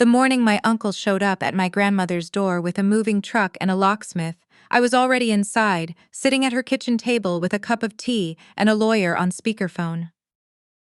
The morning my uncle showed up at my grandmother's door with a moving truck and a locksmith, I was already inside, sitting at her kitchen table with a cup of tea and a lawyer on speakerphone.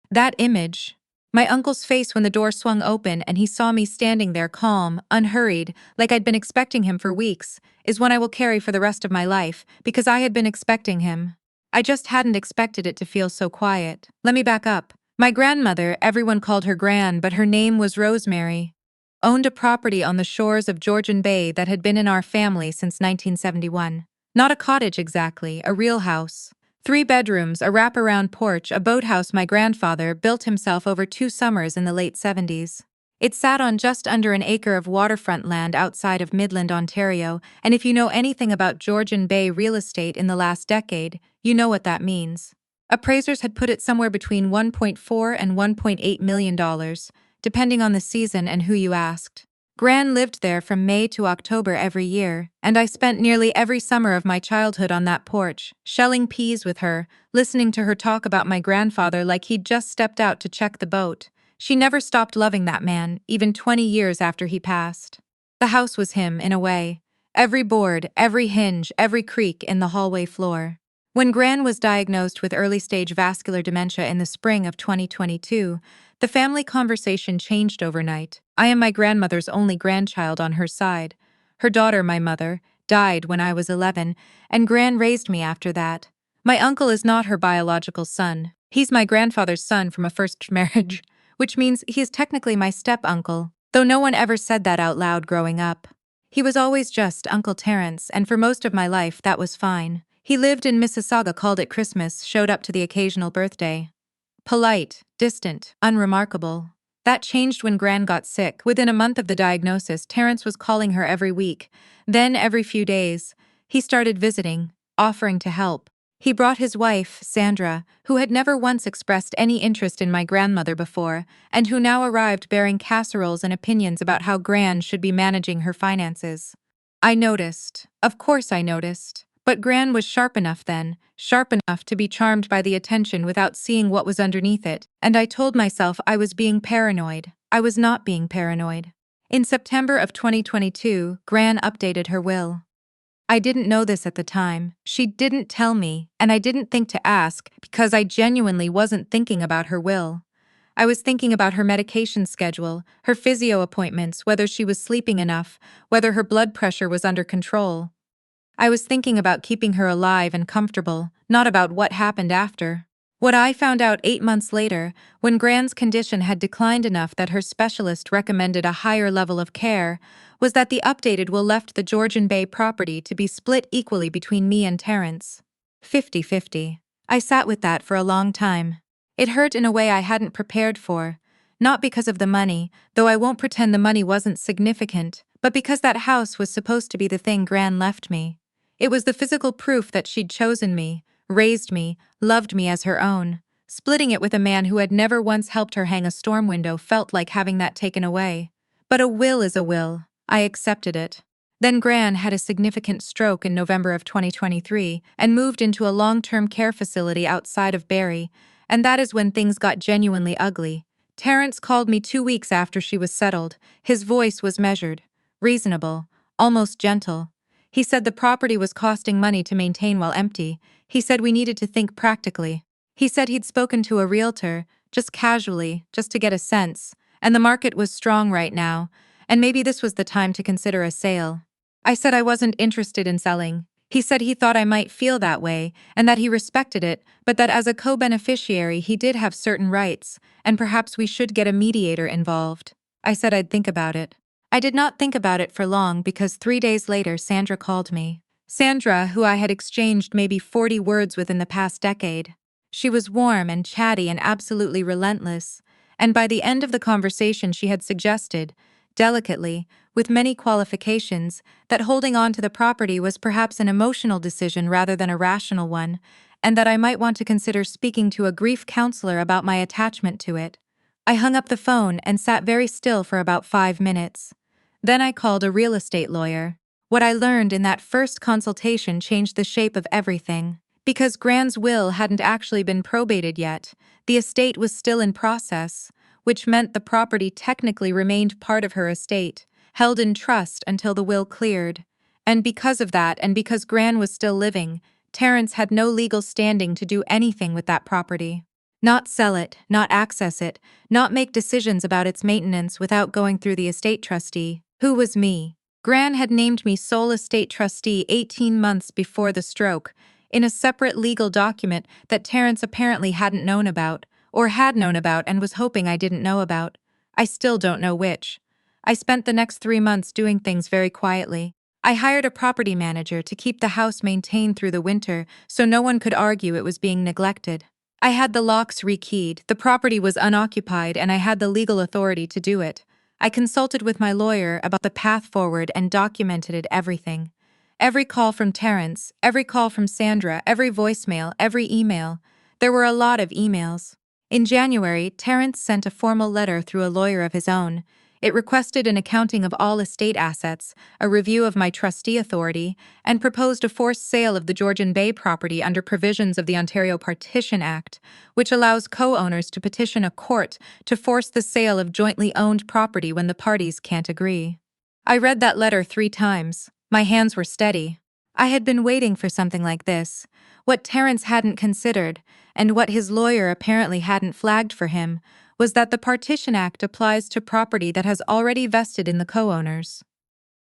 That image, my uncle's face when the door swung open and he saw me standing there calm, unhurried, like I'd been expecting him for weeks, is one I will carry for the rest of my life, because I had been expecting him. I just hadn't expected it to feel so quiet. Let me back up. My grandmother, everyone called her Gran, but her name was Rosemary, owned a property on the shores of Georgian Bay that had been in our family since 1971. Not a cottage exactly, a real house. 3 bedrooms, a wraparound porch, a boathouse my grandfather built himself over 2 summers in the late 70s. It sat on just under an acre of waterfront land outside of Midland, Ontario, and if you know anything about Georgian Bay real estate in the last decade, you know what that means. Appraisers had put it somewhere between $1.4 and $1.8 million, depending on the season and who you asked. Gran lived there from May to October every year, and I spent nearly every summer of my childhood on that porch, shelling peas with her, listening to her talk about my grandfather like he'd just stepped out to check the boat. She never stopped loving that man, even 20 years after he passed. The house was him, in a way. Every board, every hinge, every creak in the hallway floor. When Gran was diagnosed with early-stage vascular dementia in the spring of 2022, the family conversation changed overnight. I am my grandmother's only grandchild on her side. Her daughter, my mother, died when I was 11, and Gran raised me after that. My uncle is not her biological son. He's my grandfather's son from a first marriage, which means he is technically my step-uncle, though no one ever said that out loud growing up. He was always just Uncle Terrence, and for most of my life that was fine. He lived in Mississauga, called it Christmas, showed up to the occasional birthday. Polite, distant, unremarkable. That changed when Gran got sick. Within a month of the diagnosis, Terrence was calling her every week. Then, every few days, he started visiting, offering to help. He brought his wife, Sandra, who had never once expressed any interest in my grandmother before, and who now arrived bearing casseroles and opinions about how Gran should be managing her finances. I noticed. Of course I noticed. But Gran was sharp enough then, sharp enough to be charmed by the attention without seeing what was underneath it, and I told myself I was being paranoid. I was not being paranoid. In September of 2022, Gran updated her will. I didn't know this at the time. She didn't tell me, and I didn't think to ask because I genuinely wasn't thinking about her will. I was thinking about her medication schedule, her physio appointments, whether she was sleeping enough, whether her blood pressure was under control. I was thinking about keeping her alive and comfortable, not about what happened after. What I found out 8 months later, when Gran's condition had declined enough that her specialist recommended a higher level of care, was that the updated will left the Georgian Bay property to be split equally between me and Terrence. 50-50. I sat with that for a long time. It hurt in a way I hadn't prepared for. Not because of the money, though I won't pretend the money wasn't significant, but because that house was supposed to be the thing Gran left me. It was the physical proof that she'd chosen me, raised me, loved me as her own. Splitting it with a man who had never once helped her hang a storm window felt like having that taken away. But a will is a will. I accepted it. Then Gran had a significant stroke in November of 2023 and moved into a long-term care facility outside of Barrie, and that is when things got genuinely ugly. Terrence called me 2 weeks after she was settled. His voice was measured, reasonable, almost gentle. He said the property was costing money to maintain while empty. He said we needed to think practically. He said he'd spoken to a realtor, just casually, just to get a sense, and the market was strong right now, and maybe this was the time to consider a sale. I said I wasn't interested in selling. He said he thought I might feel that way, and that he respected it, but that as a co-beneficiary he did have certain rights, and perhaps we should get a mediator involved. I said I'd think about it. I did not think about it for long because 3 days later Sandra called me. Sandra, who I had exchanged maybe 40 words with in the past decade. She was warm and chatty and absolutely relentless, and by the end of the conversation she had suggested, delicately, with many qualifications, that holding on to the property was perhaps an emotional decision rather than a rational one, and that I might want to consider speaking to a grief counselor about my attachment to it. I hung up the phone and sat very still for about 5 minutes. Then I called a real estate lawyer. What I learned in that first consultation changed the shape of everything. Because Gran's will hadn't actually been probated yet, the estate was still in process, which meant the property technically remained part of her estate, held in trust until the will cleared. And because of that, and because Gran was still living, Terrence had no legal standing to do anything with that property. Not sell it, not access it, not make decisions about its maintenance without going through the estate trustee, who was me. Gran had named me sole estate trustee 18 months before the stroke, in a separate legal document that Terrence apparently hadn't known about, or had known about and was hoping I didn't know about. I still don't know which. I spent the next 3 months doing things very quietly. I hired a property manager to keep the house maintained through the winter so no one could argue it was being neglected. I had the locks rekeyed, the property was unoccupied, and I had the legal authority to do it. I consulted with my lawyer about the path forward and documented everything. Every call from Terrence, every call from Sandra, every voicemail, every email. There were a lot of emails. In January, Terrence sent a formal letter through a lawyer of his own. It requested an accounting of all estate assets, a review of my trustee authority, and proposed a forced sale of the Georgian Bay property under provisions of the Ontario Partition Act, which allows co-owners to petition a court to force the sale of jointly owned property when the parties can't agree. I read that letter 3 times. My hands were steady. I had been waiting for something like this. What Terrence hadn't considered, and what his lawyer apparently hadn't flagged for him, was that the Partition Act applies to property that has already vested in the co-owners.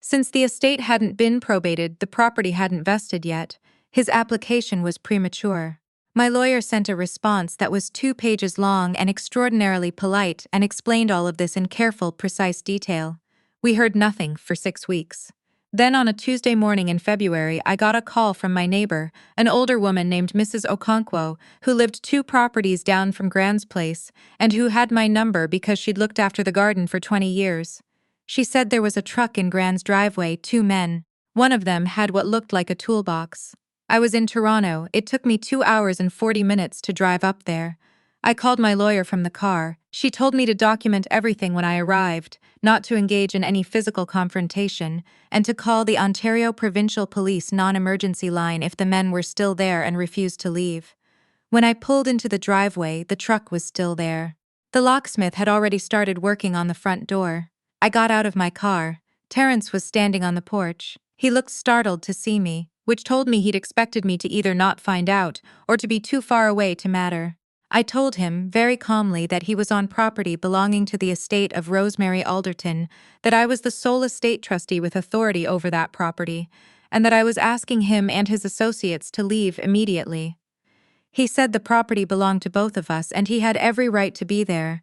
Since the estate hadn't been probated, the property hadn't vested yet. His application was premature. My lawyer sent a response that was 2 pages long and extraordinarily polite and explained all of this in careful, precise detail. We heard nothing for 6 weeks. Then on a Tuesday morning in February, I got a call from my neighbor, an older woman named Mrs. Okonkwo, who lived 2 properties down from Gran's place, and who had my number because she'd looked after the garden for 20 years. She said there was a truck in Gran's driveway, 2 men. One of them had what looked like a toolbox. I was in Toronto. It took me 2 hours and 40 minutes to drive up there. I called my lawyer from the car. She told me to document everything when I arrived, not to engage in any physical confrontation, and to call the Ontario Provincial Police non-emergency line if the men were still there and refused to leave. When I pulled into the driveway, the truck was still there. The locksmith had already started working on the front door. I got out of my car. Terrence was standing on the porch. He looked startled to see me, which told me he'd expected me to either not find out or to be too far away to matter. I told him, very calmly, that he was on property belonging to the estate of Rosemary Alderton, that I was the sole estate trustee with authority over that property, and that I was asking him and his associates to leave immediately. He said the property belonged to both of us and he had every right to be there.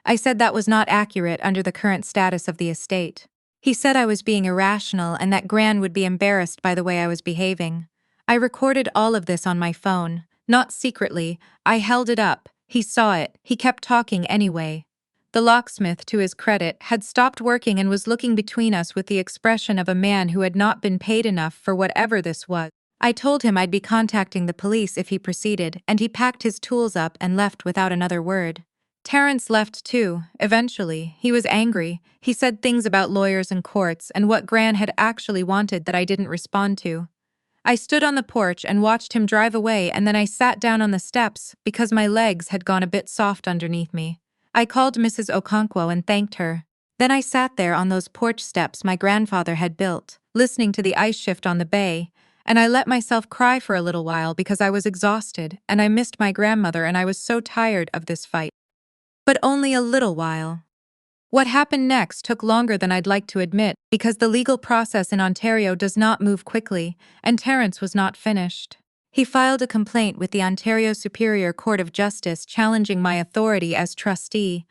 I said that was not accurate under the current status of the estate. He said I was being irrational and that Gran would be embarrassed by the way I was behaving. I recorded all of this on my phone. Not secretly, I held it up. He saw it. He kept talking anyway. The locksmith, to his credit, had stopped working and was looking between us with the expression of a man who had not been paid enough for whatever this was. I told him I'd be contacting the police if he proceeded, and he packed his tools up and left without another word. Terrence left too, eventually. He was angry. He said things about lawyers and courts and what Gran had actually wanted that I didn't respond to. I stood on the porch and watched him drive away, and then I sat down on the steps because my legs had gone a bit soft underneath me. I called Mrs. Okonkwo and thanked her. Then I sat there on those porch steps my grandfather had built, listening to the ice shift on the bay, and I let myself cry for a little while because I was exhausted and I missed my grandmother and I was so tired of this fight. But only a little while. What happened next took longer than I'd like to admit because the legal process in Ontario does not move quickly, and Terrence was not finished. He filed a complaint with the Ontario Superior Court of Justice challenging my authority as trustee,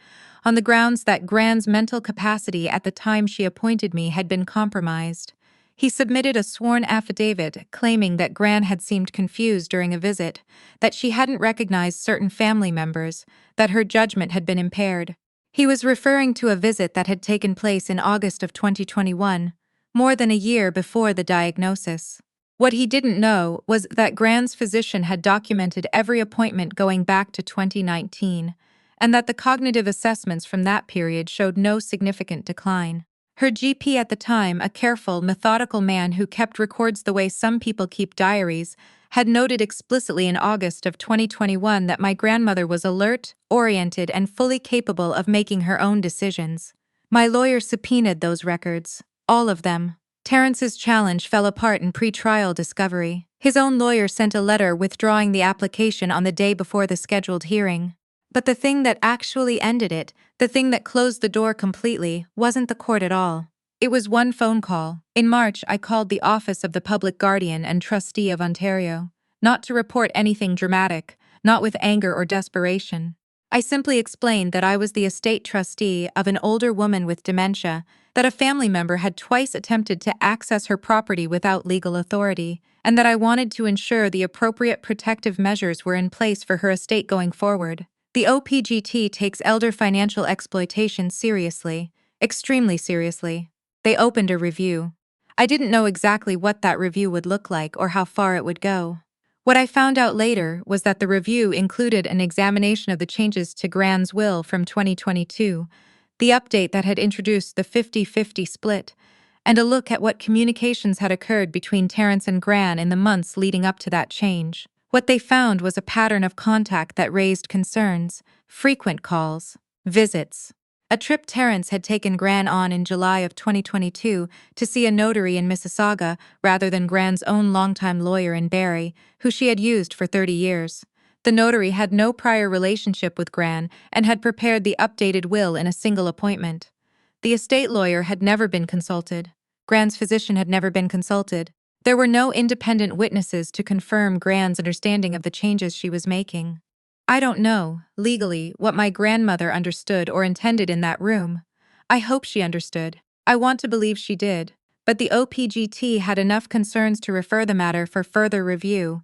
on the grounds that Gran's mental capacity at the time she appointed me had been compromised. He submitted a sworn affidavit claiming that Gran had seemed confused during a visit, that she hadn't recognized certain family members, that her judgment had been impaired. He was referring to a visit that had taken place in August of 2021, more than a year before the diagnosis. What he didn't know was that Gran's physician had documented every appointment going back to 2019, and that the cognitive assessments from that period showed no significant decline. Her GP at the time, a careful, methodical man who kept records the way some people keep diaries, had noted explicitly in August of 2021 that my grandmother was alert, oriented, and fully capable of making her own decisions. My lawyer subpoenaed those records, all of them. Terrence's challenge fell apart in pre-trial discovery. His own lawyer sent a letter withdrawing the application on the day before the scheduled hearing. But the thing that actually ended it, the thing that closed the door completely, wasn't the court at all. It was one phone call. In March, I called the Office of the Public Guardian and Trustee of Ontario, not to report anything dramatic, not with anger or desperation. I simply explained that I was the estate trustee of an older woman with dementia, that a family member had twice attempted to access her property without legal authority, and that I wanted to ensure the appropriate protective measures were in place for her estate going forward. The OPGT takes elder financial exploitation seriously, extremely seriously. They opened a review. I didn't know exactly what that review would look like or how far it would go. What I found out later was that the review included an examination of the changes to Gran's will from 2022, the update that had introduced the 50-50 split, and a look at what communications had occurred between Terrence and Gran in the months leading up to that change. What they found was a pattern of contact that raised concerns, frequent calls, visits. A trip Terrence had taken Gran on in July of 2022 to see a notary in Mississauga rather than Gran's own longtime lawyer in Barrie, who she had used for 30 years. The notary had no prior relationship with Gran and had prepared the updated will in a single appointment. The estate lawyer had never been consulted. Gran's physician had never been consulted. There were no independent witnesses to confirm Gran's understanding of the changes she was making. I don't know, legally, what my grandmother understood or intended in that room. I hope she understood. I want to believe she did. But the OPGT had enough concerns to refer the matter for further review,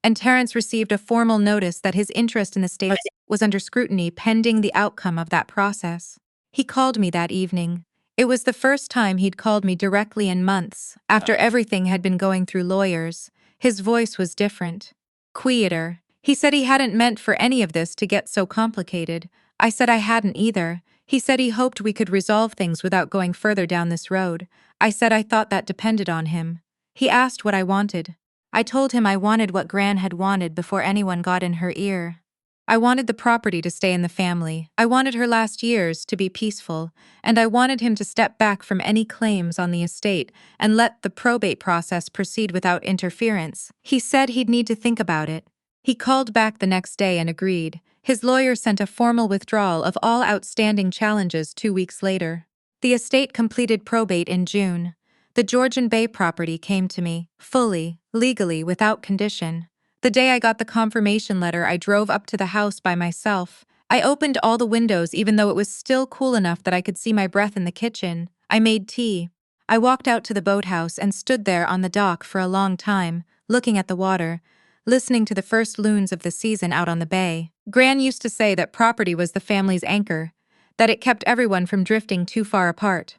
and Terrence received a formal notice that his interest in the state was under scrutiny pending the outcome of that process. He called me that evening. It was the first time he'd called me directly in months, after everything had been going through lawyers. His voice was different, quieter. He said he hadn't meant for any of this to get so complicated. I said I hadn't either. He said he hoped we could resolve things without going further down this road. I said I thought that depended on him. He asked what I wanted. I told him I wanted what Gran had wanted before anyone got in her ear. I wanted the property to stay in the family. I wanted her last years to be peaceful, and I wanted him to step back from any claims on the estate and let the probate process proceed without interference. He said he'd need to think about it. He called back the next day and agreed. His lawyer sent a formal withdrawal of all outstanding challenges 2 weeks later. The estate completed probate in June. The Georgian Bay property came to me, fully, legally, without condition. The day I got the confirmation letter, I drove up to the house by myself. I opened all the windows even though it was still cool enough that I could see my breath in the kitchen. I made tea. I walked out to the boathouse and stood there on the dock for a long time, looking at the water, listening to the first loons of the season out on the bay. Gran used to say that property was the family's anchor, that it kept everyone from drifting too far apart.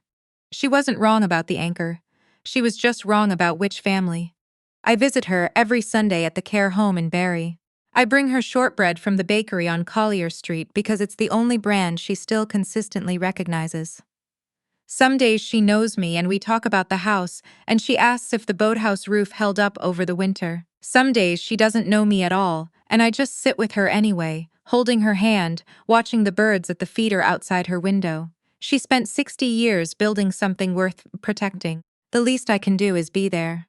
She wasn't wrong about the anchor. She was just wrong about which family. I visit her every Sunday at the care home in Barrie. I bring her shortbread from the bakery on Collier Street because it's the only brand she still consistently recognizes. Some days she knows me and we talk about the house, and she asks if the boathouse roof held up over the winter. Some days she doesn't know me at all, and I just sit with her anyway, holding her hand, watching the birds at the feeder outside her window. She spent 60 years building something worth protecting. The least I can do is be there.